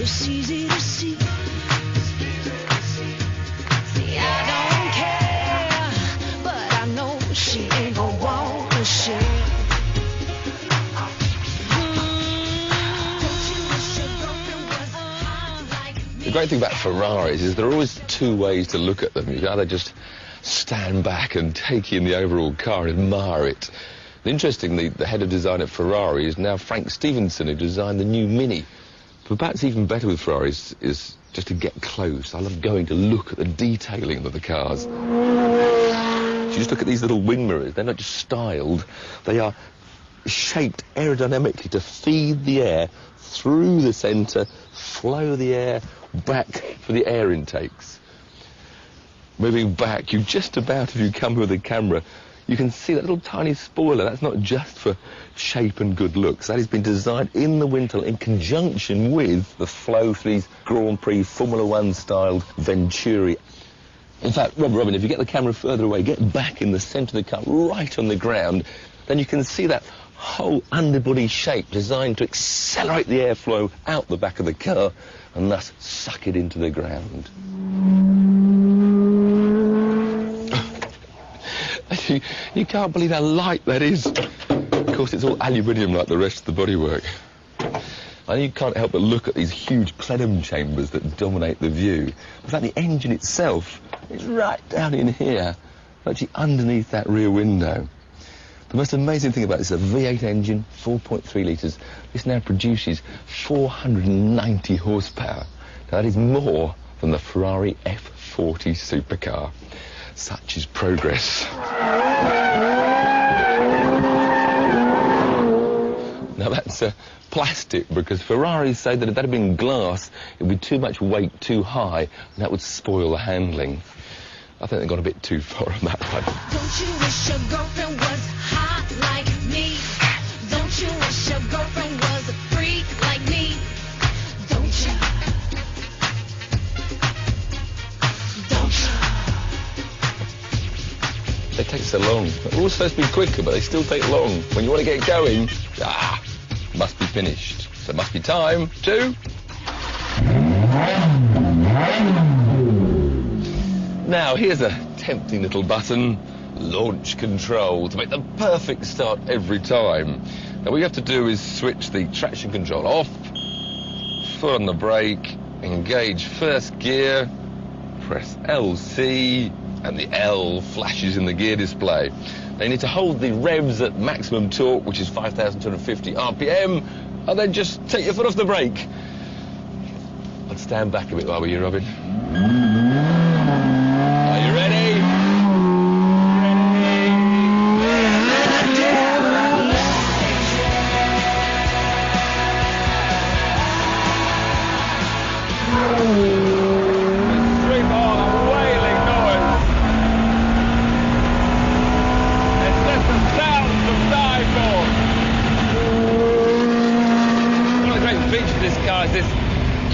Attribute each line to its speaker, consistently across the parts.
Speaker 1: it's easy to see. See, I don't care, but I know she ain't gonna want to share.
Speaker 2: The great thing about Ferraris is there are always two ways to look at them. You can either just stand back and take in the overall car and admire it. And interestingly, the head of design at Ferrari is now Frank Stevenson, who designed the new Mini. But perhaps even better with Ferraris is just to get close. I love going to look at the detailing of the cars. If you just look at these little wing mirrors, they're not just styled, they are shaped aerodynamically to feed the air through the centre, flow the air back for the air intakes. Moving back, you just about, if you come with the camera, you can see that little tiny spoiler. That's not just for shape and good looks. That has been designed in the wind tunnel in conjunction with the flow for these Grand Prix Formula One styled Venturi. In fact, Robin, if you get the camera further away, get back in the centre of the car, right on the ground, then you can see that whole underbody shape designed to accelerate the airflow out the back of the car and thus suck it into the ground. You can't believe how light that is. Of course, it's all aluminium like the rest of the bodywork. And you can't help but look at these huge plenum chambers that dominate the view. In fact, the engine itself is right down in here, actually underneath that rear window. The most amazing thing about this is a V8 engine, 4.3 litres. This now produces 490 horsepower. Now, that is more than the Ferrari F430 supercar. Such is progress. Now, that's plastic, because Ferraris say that if that had been glass, it would be too much weight, too high, and that would spoil the handling. I think they've gone a bit too far on that one.
Speaker 1: Don't you wish your girlfriend was hot like me? Don't you wish your girlfriend was a freak like me? Don't you? Don't you?
Speaker 2: They take so long. They're all supposed to be quicker, but they still take long. When you want to get going, must be finished. So it must be time to... Now, here's a tempting little button, launch control, to make the perfect start every time. Now, what you have to do is switch the traction control off, foot on the brake, engage first gear, press LC, and the L flashes in the gear display. Now, you need to hold the revs at maximum torque, which is 5,250 RPM, and then just take your foot off the brake. Let's stand back a bit while we're here, Robin. Are you ready?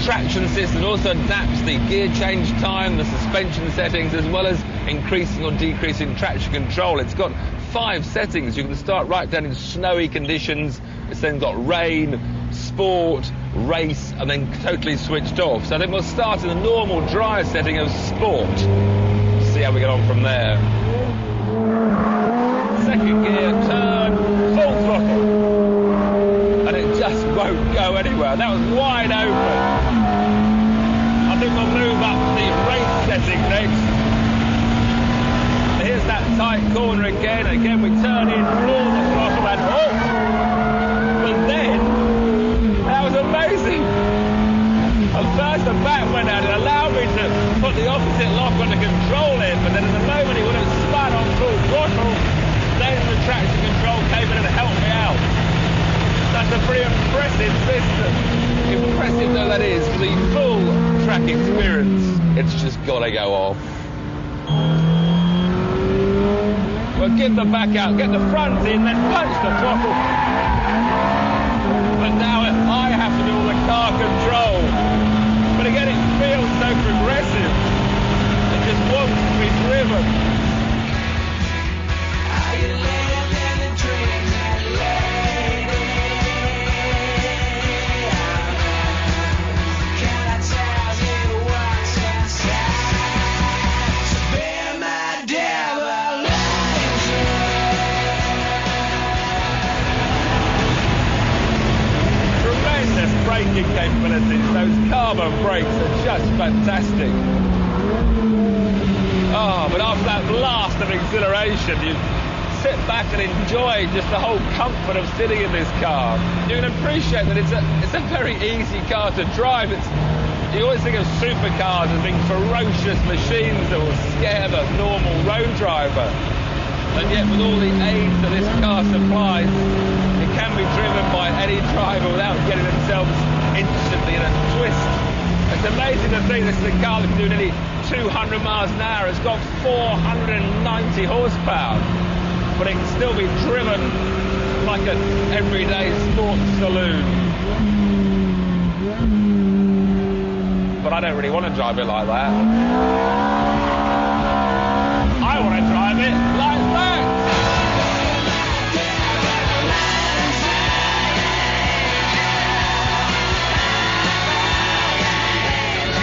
Speaker 2: Traction system also adapts the gear change time, the suspension settings, as well as increasing or decreasing traction control. It's got 5 settings. You can start right down in snowy conditions. It's then got rain, sport, race, and then totally switched off. So then we'll start in the normal dry setting of sport. See how we get on from there. Second gear, turn, full throttle. And it just won't go anywhere. That was wide open. I think we'll move up to the race setting next. Here's that tight corner again. Again, we turn in, floor the throttle, and but then, that was amazing. At first, the back went out. It allowed me to put the opposite lock on to control it, but then at the moment, it would have spun on full throttle. Then the traction control came in and helped me out. That's a pretty impressive system. Impressive though that is, for the full track experience, it's just got to go off. Well, give the back out, get the front in, then punch the throttle. But now I have to do all the car control. But again, it feels so progressive. It just wants to be driven. braking capabilities. Those carbon brakes are just fantastic. Oh, but after that blast of exhilaration, you sit back and enjoy just the whole comfort of sitting in this car. You can appreciate that it's a very easy car to drive. You always think of supercars as being ferocious machines that will scare the normal road driver. And yet with all the aids that this car supplies, it can be driven by any driver without getting themselves instantly in a twist. It's amazing to think this is a car that can do nearly 200 miles an hour. It's got 490 horsepower, but it can still be driven like an everyday sports saloon. But I don't really want to drive it like that. I want to drive it like that.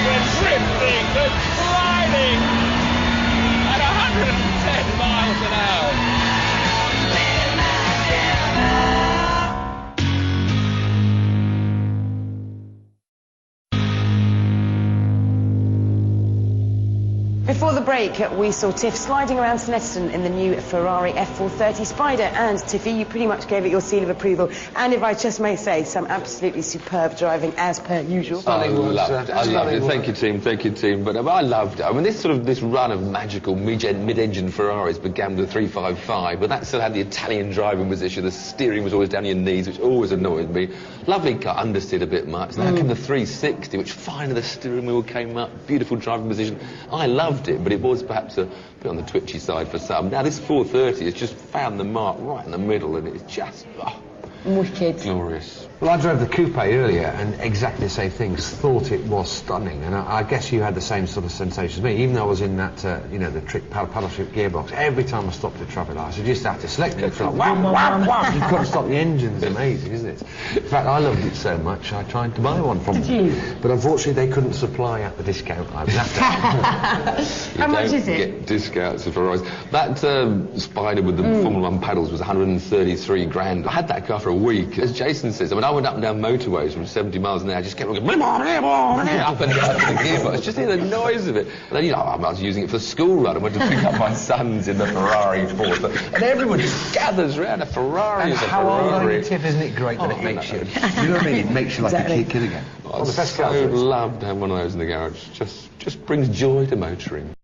Speaker 2: We're drifting, we're sliding at 110 miles an hour.
Speaker 3: Before the break, we saw Tiff sliding around Snetterton in the new Ferrari F430 Spider, and Tiffy, you pretty much gave it your seal of approval, and if I just may say, some absolutely superb driving as per usual.
Speaker 2: I loved it. Thank you, team. But I loved it. I mean, this run of magical mid-engine Ferraris began with the 355, but that still had the Italian driving position. The steering was always down your knees, which always annoyed me. Lovely car, understeered a bit much. Then came the 360, which finally the steering wheel came up. Beautiful driving position. I loved it, but it was perhaps a bit on the twitchy side for some. Now this 430 has just found the mark right in the middle, and it's just
Speaker 3: Wicked.
Speaker 2: glorious.
Speaker 4: Well, I drove the coupe earlier and exactly the same things, thought it was stunning, and I guess you had the same sort of sensation as me, even though I was in that, you know, the trick paddle shift gearbox. Every time I stopped at traffic lights, I just had to select it. Like, wow, wow, wow. You couldn't stop the engines. Amazing, isn't it? In fact, I loved it so much, I tried to buy one from them.
Speaker 3: Did you?
Speaker 4: But unfortunately, they couldn't supply at the discount I was after.
Speaker 3: How much is it?
Speaker 2: Get discounts for Ferraris. That Spider with the Formula 1 pedals was 133 grand. I had that car for a week. As Jason says, I mean, I went up and down motorways from 70 miles an hour, just kept going up and down to the gearbox, just hear the noise of it. And then, you know, I was using it for the school run. I went to pick up my sons in the Ferrari F430, and everyone just gathers around a Ferrari.
Speaker 4: And
Speaker 2: is a
Speaker 4: how old are
Speaker 2: Ferrari.
Speaker 4: you, Tiff? Isn't it great that it makes you? You know what I mean? It makes you like a kid again.
Speaker 2: I so loved to have one of those in the garage. Just brings joy to motoring.